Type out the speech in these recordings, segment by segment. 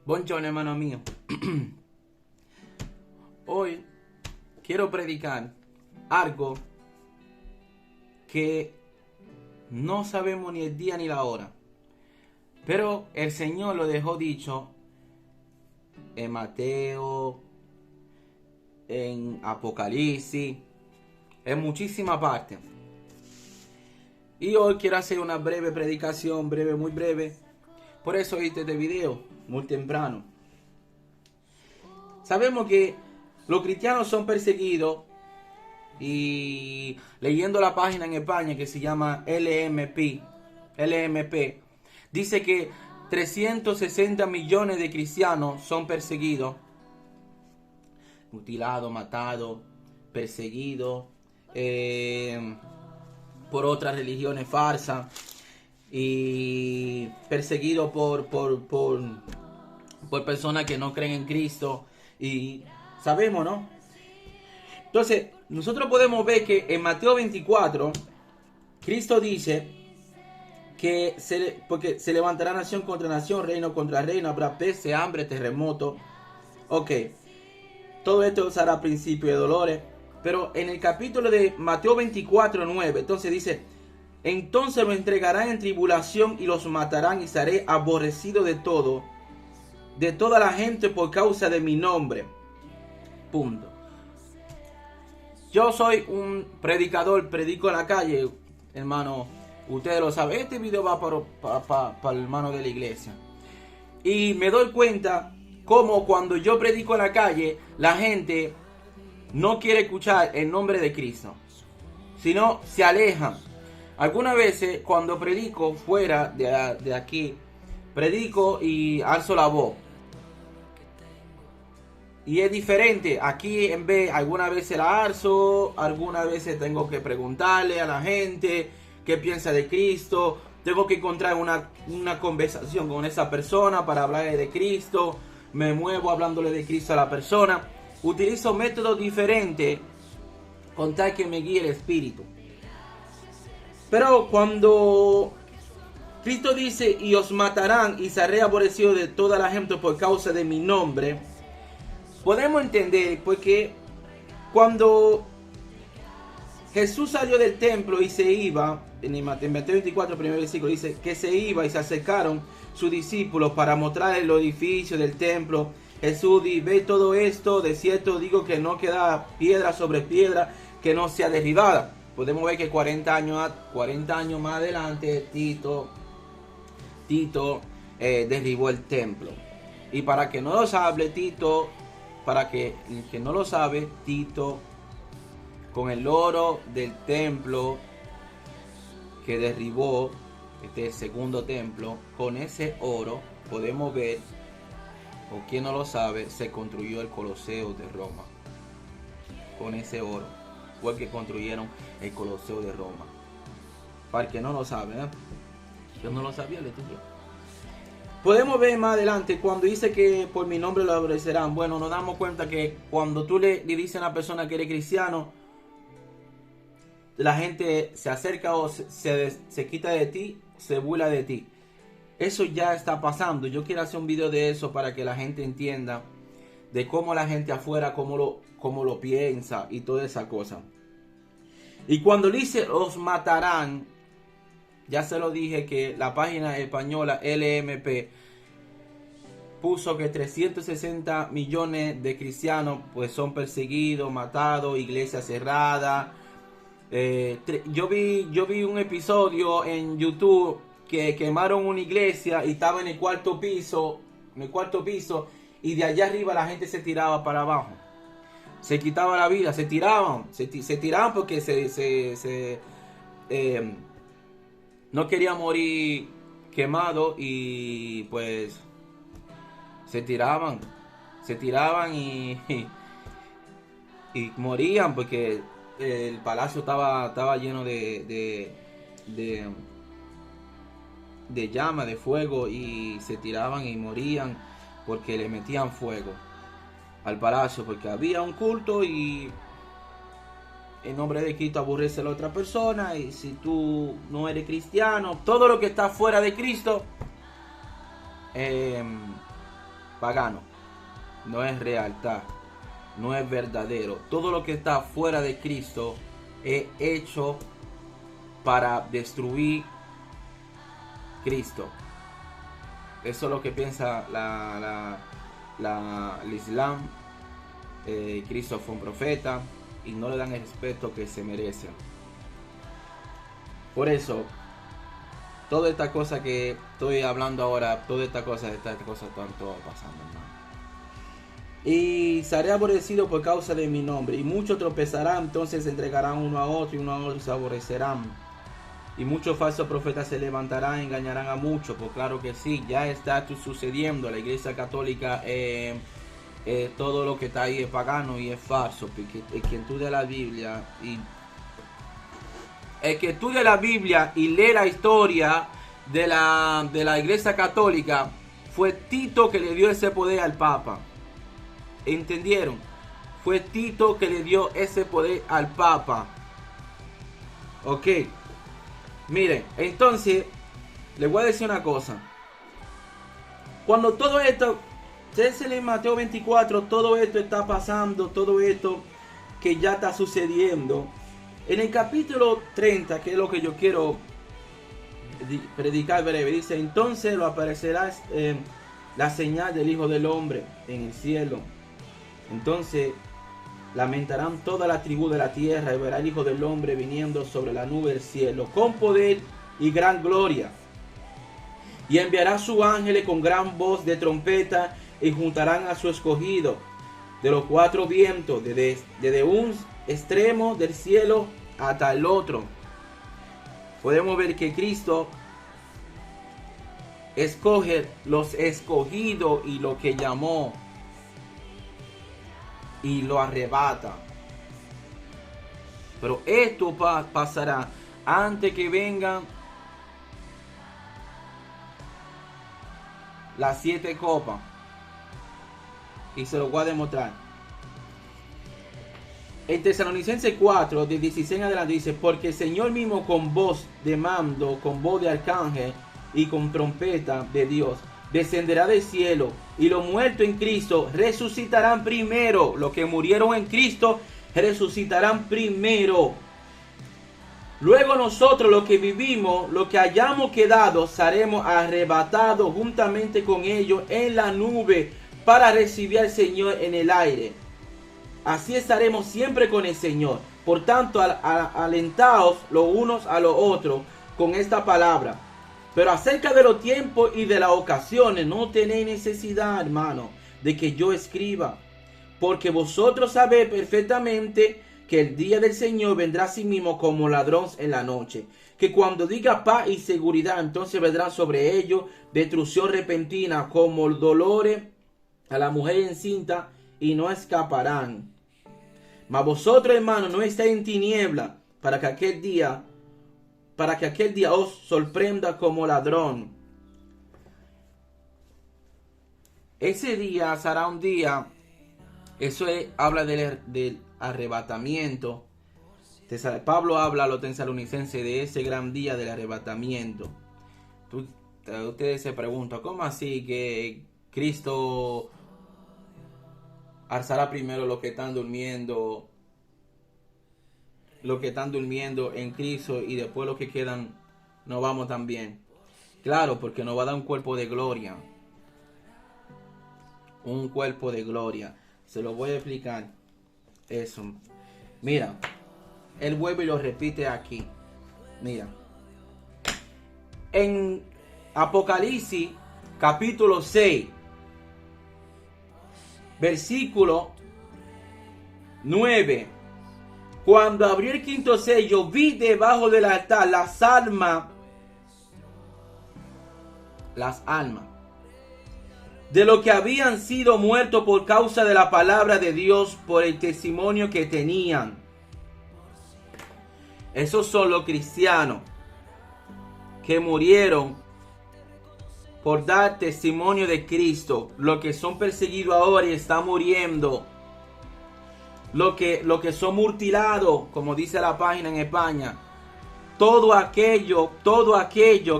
Buongiorno, hermano mío. Hoy quiero predicar algo que no sabemos ni el día ni la hora, pero el Señor lo dejó dicho en Mateo, en Apocalipsis, en muchísimas partes. Y hoy quiero hacer una breve predicación, muy breve. Por eso hice este video muy temprano. Sabemos que los cristianos son perseguidos, y leyendo la página en España que se llama LMP, dice que 360 millones de cristianos son perseguidos, mutilados, matados, perseguidos por otras religiones falsas y perseguidos por personas que no creen en Cristo. Y sabemos, ¿no? Entonces, nosotros podemos ver que en Mateo 24, Cristo dice que porque se levantará nación contra nación, reino contra reino, habrá peste, hambre, terremoto. Ok, todo esto será principio de dolores. Pero en el capítulo de Mateo 24, 9, entonces dice: entonces lo entregarán en tribulación y los matarán, y seré aborrecido de toda la gente por causa de mi nombre. Punto. Yo soy un predicador, predico en la calle, hermano. Ustedes lo saben. Este video va para el hermano de la iglesia. Y me doy cuenta como cuando yo predico en la calle, la gente no quiere escuchar el nombre de Cristo, sino se alejan. Algunas veces cuando predico fuera de aquí, predico y alzo la voz. Y es diferente. Aquí en vez, algunas veces la alzo, algunas veces tengo que preguntarle a la gente qué piensa de Cristo. Tengo que encontrar una conversación con esa persona para hablarle de Cristo. Me muevo hablándole de Cristo a la persona. Utilizo métodos diferentes con tal que me guíe el Espíritu. Pero cuando Cristo dice: y os matarán y seré aborrecido de toda la gente por causa de mi nombre, podemos entender porque cuando Jesús salió del templo y se iba, en Mateo 24, primer versículo, dice que se iba y se acercaron sus discípulos para mostrarle los edificios del templo. Jesús dice: ve todo esto, de cierto digo que no queda piedra sobre piedra que no sea derribada. Podemos ver que 40 años más adelante Tito derribó el templo. Y para que no lo sabe Tito, Tito, con el oro del templo que derribó, este segundo templo, con ese oro podemos ver, o quien no lo sabe, se construyó el Coliseo de Roma. Con ese oro fue que construyeron el Coliseo de Roma. Para el que no lo sabe, yo no lo sabía, le estudié. Podemos ver más adelante cuando dice que por mi nombre lo aborrecerán. Bueno, nos damos cuenta que cuando tú le dices a una persona que eres cristiano, la gente se acerca o se quita de ti, se burla de ti. Eso ya está pasando. Yo quiero hacer un video de eso para que la gente entienda de cómo la gente afuera, cómo lo piensa y toda esa cosa. Y cuando dice os matarán, ya se lo dije que la página española LMP puso que 360 millones de cristianos pues son perseguidos, matados, iglesias cerradas. Yo vi un episodio en YouTube que quemaron una iglesia y estaba en el cuarto piso, y de allá arriba la gente se tiraba para abajo. Se quitaba la vida, se tiraban porque no querían morir quemados, y pues se tiraban y morían porque el palacio estaba lleno de llama, de fuego, y se tiraban y morían porque le metían fuego al palacio, porque había un culto y en nombre de Cristo aborrece a la otra persona. Y si tú no eres cristiano, todo lo que está fuera de Cristo pagano, no es realidad, no es verdadero. Todo lo que está fuera de Cristo es hecho para destruir Cristo. Eso es lo que piensa el Islam. Cristo fue un profeta y no le dan el respeto que se merece. Por eso, toda esta cosa que estoy hablando ahora, todas estas cosas están todo pasando, hermano. Y seré aborrecido por causa de mi nombre, y muchos tropezarán, entonces se entregarán uno a otro, y uno a otro se aborrecerán. Y muchos falsos profetas se levantarán, engañarán a muchos. Pues claro que sí, ya está sucediendo. La iglesia católica, todo lo que está ahí es pagano y es falso. Porque el que estudia la Biblia y lee la historia de la iglesia católica, fue Tito que le dio ese poder al Papa. ¿Entendieron? Fue Tito que le dio ese poder al Papa. Ok. Miren, entonces, les voy a decir una cosa. Cuando todo esto, ustedes en Mateo 24, todo esto está pasando, todo esto que ya está sucediendo. En el capítulo 30, que es lo que yo quiero predicar breve, dice, entonces lo aparecerá la señal del Hijo del Hombre en el cielo. Entonces lamentarán toda la tribu de la tierra y verá al Hijo del Hombre viniendo sobre la nube del cielo con poder y gran gloria. Y enviará sus ángeles con gran voz de trompeta y juntarán a su escogido de los cuatro vientos, desde un extremo del cielo hasta el otro. Podemos ver que Cristo escoge los escogidos y lo que llamó y lo arrebata. Pero esto pasará antes que vengan las 7 copas. Y se lo voy a demostrar. En Tesalonicenses 4, de 16 en adelante dice, porque el Señor mismo con voz de mando, con voz de arcángel y con trompeta de Dios, descenderá del cielo, y los muertos en Cristo resucitarán primero. Los que murieron en Cristo resucitarán primero. Luego nosotros, los que vivimos, los que hayamos quedado, seremos arrebatados juntamente con ellos en la nube para recibir al Señor en el aire. Así estaremos siempre con el Señor. Por tanto, alentaos los unos a los otros con esta palabra. Pero acerca de los tiempos y de las ocasiones, no tenéis necesidad, hermano, de que yo escriba. Porque vosotros sabéis perfectamente que el día del Señor vendrá a sí mismo como ladrón en la noche. Que cuando diga paz y seguridad, entonces vendrá sobre ellos destrucción repentina, como dolores a la mujer encinta, y no escaparán. Mas vosotros, hermanos, no estáis en tiniebla, para que aquel día os sorprenda como ladrón. Ese día será un día, habla del arrebatamiento. Pablo habla a los tesalonicenses de ese gran día del arrebatamiento. Ustedes se preguntan, ¿cómo así que Cristo alzará primero los que están durmiendo en Cristo y después los que quedan no vamos también? Claro, porque nos va a dar un cuerpo de gloria. Un cuerpo de gloria. Se lo voy a explicar eso. Mira, él vuelve y lo repite aquí. Mira. En Apocalipsis capítulo 6, versículo 9. Cuando abrió el quinto sello, vi debajo del altar las almas de los que habían sido muertos por causa de la palabra de Dios, por el testimonio que tenían. Esos son los cristianos que murieron por dar testimonio de Cristo. Los que son perseguidos ahora y están muriendo. Los que son mutilados, como dice la página en España. Todo aquello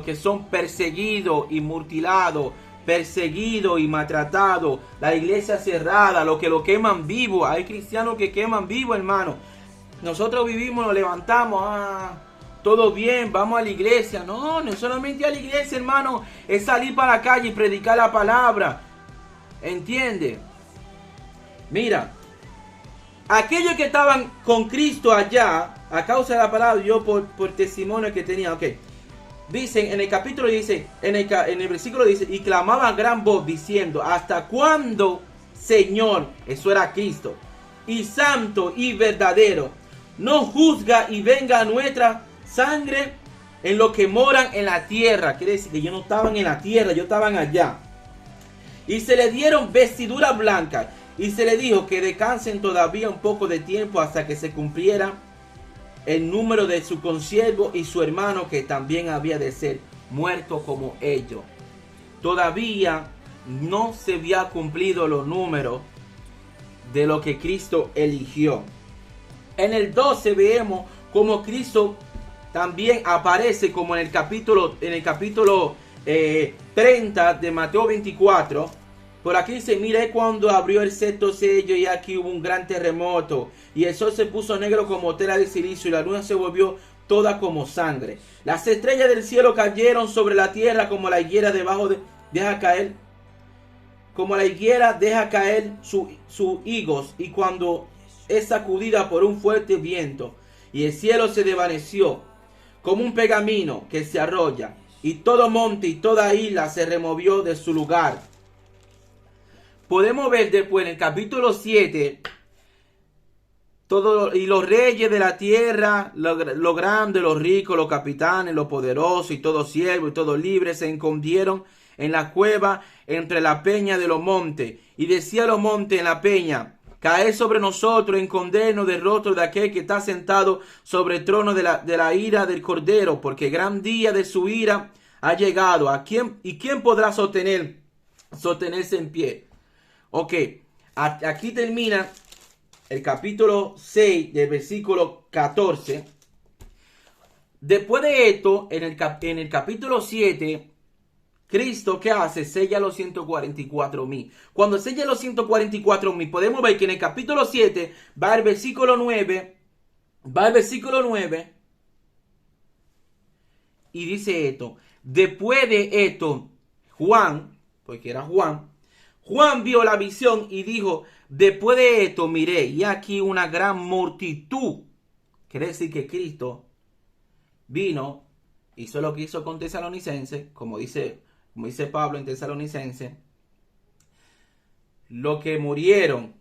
que son perseguidos y mutilados perseguido y maltratado, la iglesia cerrada, lo que lo queman vivo. Hay cristianos que queman vivo, hermano. Nosotros vivimos, nos levantamos, todo bien, vamos a la iglesia. No, no solamente a la iglesia, hermano, es salir para la calle y predicar la palabra. ¿Entiende? Mira, aquellos que estaban con Cristo allá, a causa de la palabra, yo por testimonio que tenía, ok. Dicen, en el capítulo dice, en el versículo dice, y clamaba a gran voz diciendo, ¿hasta cuándo, Señor? Eso era Cristo. Y santo y verdadero, no juzga y venga nuestra sangre en los que moran en la tierra. Quiere decir que ellos no estaban en la tierra, ellos estaban allá. Y se le dieron vestiduras blancas. Y se le dijo que descansen todavía un poco de tiempo hasta que se cumpliera el número de su consiervo y su hermano, que también había de ser muerto como ellos. Todavía no se había cumplido los números de lo que Cristo eligió. En el 12 vemos como Cristo también aparece como en el capítulo 30 de Mateo 24. Por aquí dice, mire cuando abrió el sexto sello y aquí hubo un gran terremoto y el sol se puso negro como tela de silicio y la luna se volvió toda como sangre. Las estrellas del cielo cayeron sobre la tierra como la higuera deja caer sus higos, y cuando es sacudida por un fuerte viento y el cielo se desvaneció como un pergamino que se arrolla, y todo monte y toda isla se removió de su lugar. Podemos ver después en el capítulo 7, y los reyes de la tierra, los grandes, los ricos, los capitanes, los poderosos y todo siervo y todo libre se escondieron en la cueva entre la peña de los montes. Y decía los montes en la peña, caed sobre nosotros, escondernos del rostro de aquel que está sentado sobre el trono de la ira del Cordero, porque gran día de su ira ha llegado. ¿Quién podrá sostenerse en pie? Ok, aquí termina el capítulo 6 del versículo 14. Después de esto, en el capítulo 7, Cristo, ¿qué hace? Sella los 144,000. Cuando sella los 144,000, podemos ver que en el capítulo 7 va el versículo 9. Y dice esto. Después de esto, Juan, porque era Juan vio la visión y dijo, después de esto miré, y aquí una gran multitud. Quiere decir que Cristo vino, hizo lo que hizo con Tesalonicenses, como dice Pablo en Tesalonicenses, los que murieron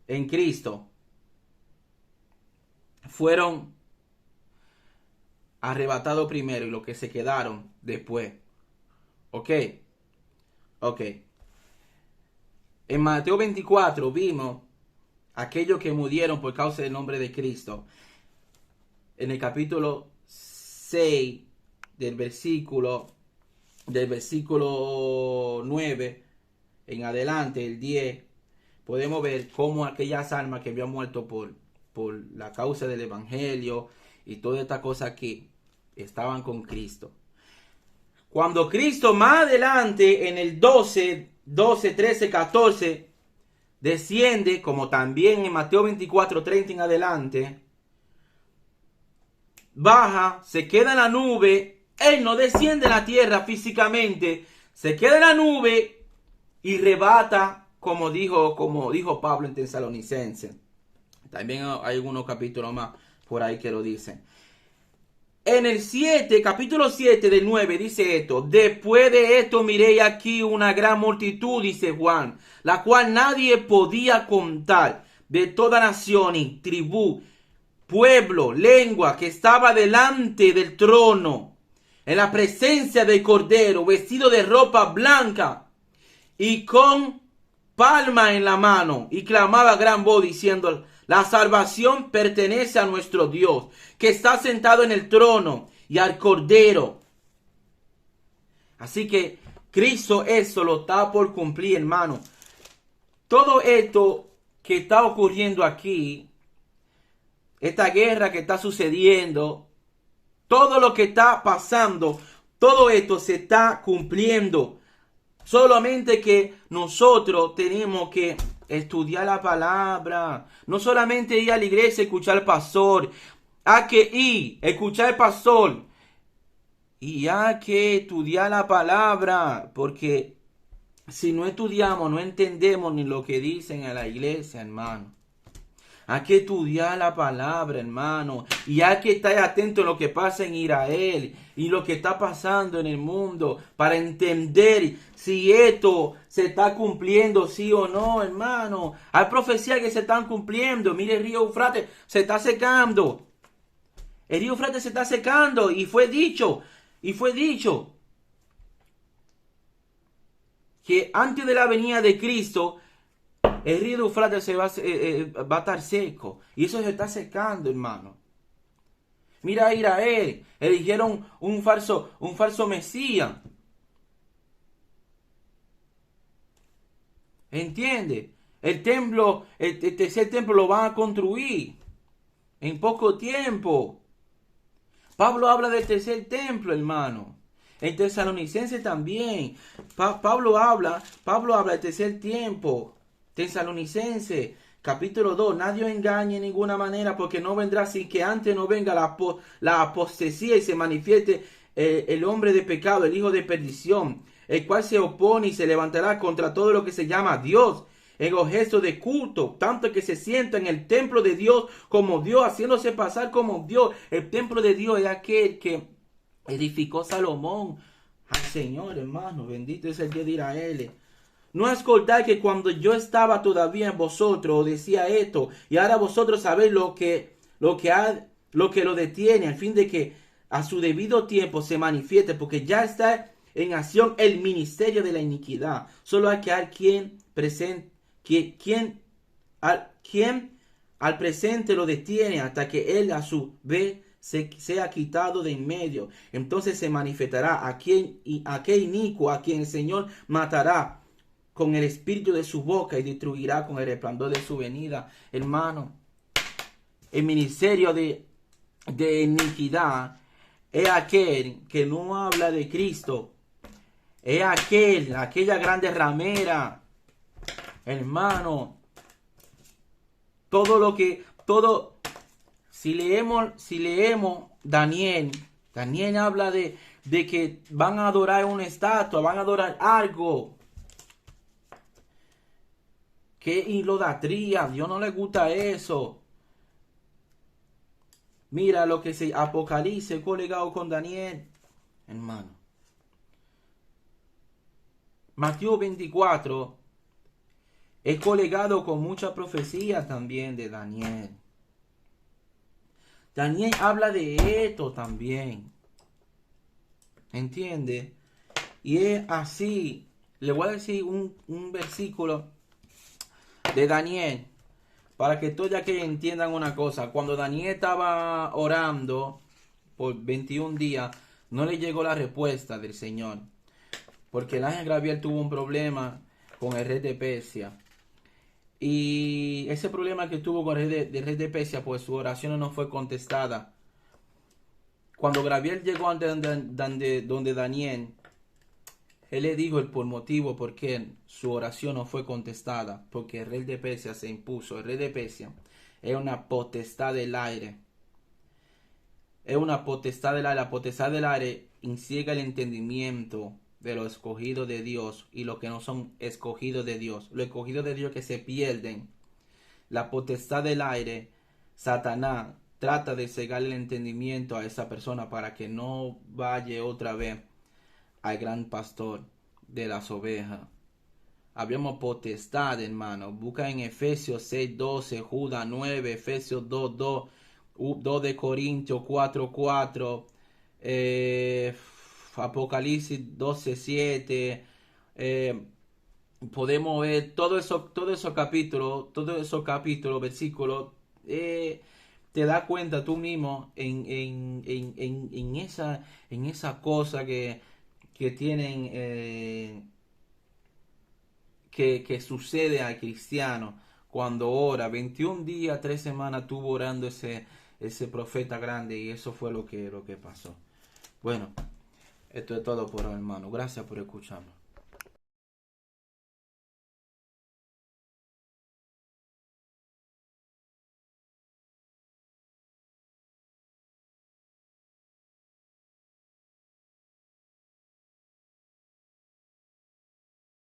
en Cristo fueron arrebatados primero y los que se quedaron después. Ok. En Mateo 24 vimos aquellos que murieron por causa del nombre de Cristo. En el capítulo 6 del versículo 9 en adelante, el 10, podemos ver cómo aquellas almas que habían muerto por la causa del evangelio y toda esta cosa que estaban con Cristo. Cuando Cristo más adelante en el 12, 13, 14 desciende, como también en Mateo 24, 30 en adelante, baja, se queda en la nube. Él no desciende a la tierra físicamente, se queda en la nube y rebata, como dijo Pablo en Tesalonicenses. También hay algunos capítulos más por ahí que lo dicen. En el 7, capítulo 7 del 9 dice esto. Después de esto miré aquí una gran multitud, dice Juan, la cual nadie podía contar, de toda nación y tribu, pueblo, lengua, que estaba delante del trono, en la presencia del Cordero, vestido de ropa blanca y con palma en la mano, y clamaba a gran voz diciendo, la salvación pertenece a nuestro Dios, que está sentado en el trono, y al Cordero. Así que Cristo eso lo está por cumplir, hermano. Todo esto que está ocurriendo aquí, esta guerra que está sucediendo, todo lo que está pasando, todo esto se está cumpliendo. Solamente que nosotros tenemos que estudiar la palabra. No solamente ir a la iglesia y escuchar al pastor. Hay que ir, escuchar al pastor. Y hay que estudiar la palabra. Porque si no estudiamos, no entendemos ni lo que dicen en la iglesia, hermano. Hay que estudiar la palabra, hermano. Y hay que estar atento a lo que pasa en Israel y lo que está pasando en el mundo para entender si esto se está cumpliendo, sí o no, hermano. Hay profecías que se están cumpliendo. Mire, el río Eufrates se está secando. El río Eufrates se está secando y fue dicho que antes de la venida de Cristo el río Eufrates va a estar seco. Y eso se está secando, hermano. Mira a Israel. Eligieron un falso Mesías. ¿Entiende? El templo, el tercer templo lo van a construir en poco tiempo. Pablo habla del tercer templo, hermano. En Tesalonicenses también. Pablo habla del tercer tiempo. Tesalonicenses, capítulo 2. Nadie os engañe en ninguna manera, porque no vendrá sin que antes no venga la apostasía y se manifieste el hombre de pecado, el hijo de perdición, el cual se opone y se levantará contra todo lo que se llama Dios, en objeto de culto, tanto que se sienta en el templo de Dios como Dios, haciéndose pasar como Dios. El templo de Dios es aquel que edificó Salomón. Al Señor, hermano, bendito es el Dios de Israel. No escoltáis que cuando yo estaba todavía en vosotros decía esto, y ahora vosotros sabéis lo que lo detiene, al fin de que a su debido tiempo se manifieste, porque ya está en acción el ministerio de la iniquidad. Solo hay que dar quien al presente lo detiene hasta que él a su vez sea quitado de en medio. Entonces se manifestará aquel inicuo a quien el Señor matará con el espíritu de su boca y destruirá con el resplandor de su venida. Hermano, el ministerio de iniquidad es aquel que no habla de Cristo. Es aquella grande ramera. Hermano, si leemos Daniel habla de que van a adorar una estatua, van a adorar algo. ¡Qué idolatría! A Dios no le gusta eso. Mira lo que se Apocalipsis colegado con Daniel, hermano. Mateo 24 es colegado con mucha profecía también de Daniel. Daniel habla de esto también. ¿Entiende? Y es así. Le voy a decir un versículo de Daniel, para que todos aquellos entiendan una cosa. Cuando Daniel estaba orando por 21 días, no le llegó la respuesta del Señor, porque el ángel Gabriel tuvo un problema con el rey de Persia. Y ese problema que tuvo con el rey de Persia, pues su oración no fue contestada. Cuando Gabriel llegó donde Daniel, él le dijo el motivo por qué su oración no fue contestada. Porque el rey de Persia se impuso. El rey de Persia es una potestad del aire. Es una potestad del aire. La potestad del aire ciega el entendimiento de los escogidos de Dios y los que no son escogidos de Dios. Los escogidos de Dios que se pierden. La potestad del aire, Satanás trata de cegar el entendimiento a esa persona para que no vaya otra vez al gran pastor de las ovejas. Habíamos potestad, hermano. Busca en Efesios 6:12, Judas 9, Efesios 2:2, 2 de Corintios 4:4, Apocalipsis 12:7. Podemos ver todos esos capítulos, versículos. Te das cuenta tú mismo en esa cosa que tienen que sucede al cristiano cuando ora. 21 días, 3 semanas estuvo orando ese profeta grande, y eso fue lo que pasó. Bueno, Esto es todo por hoy, hermano. Gracias por escucharnos.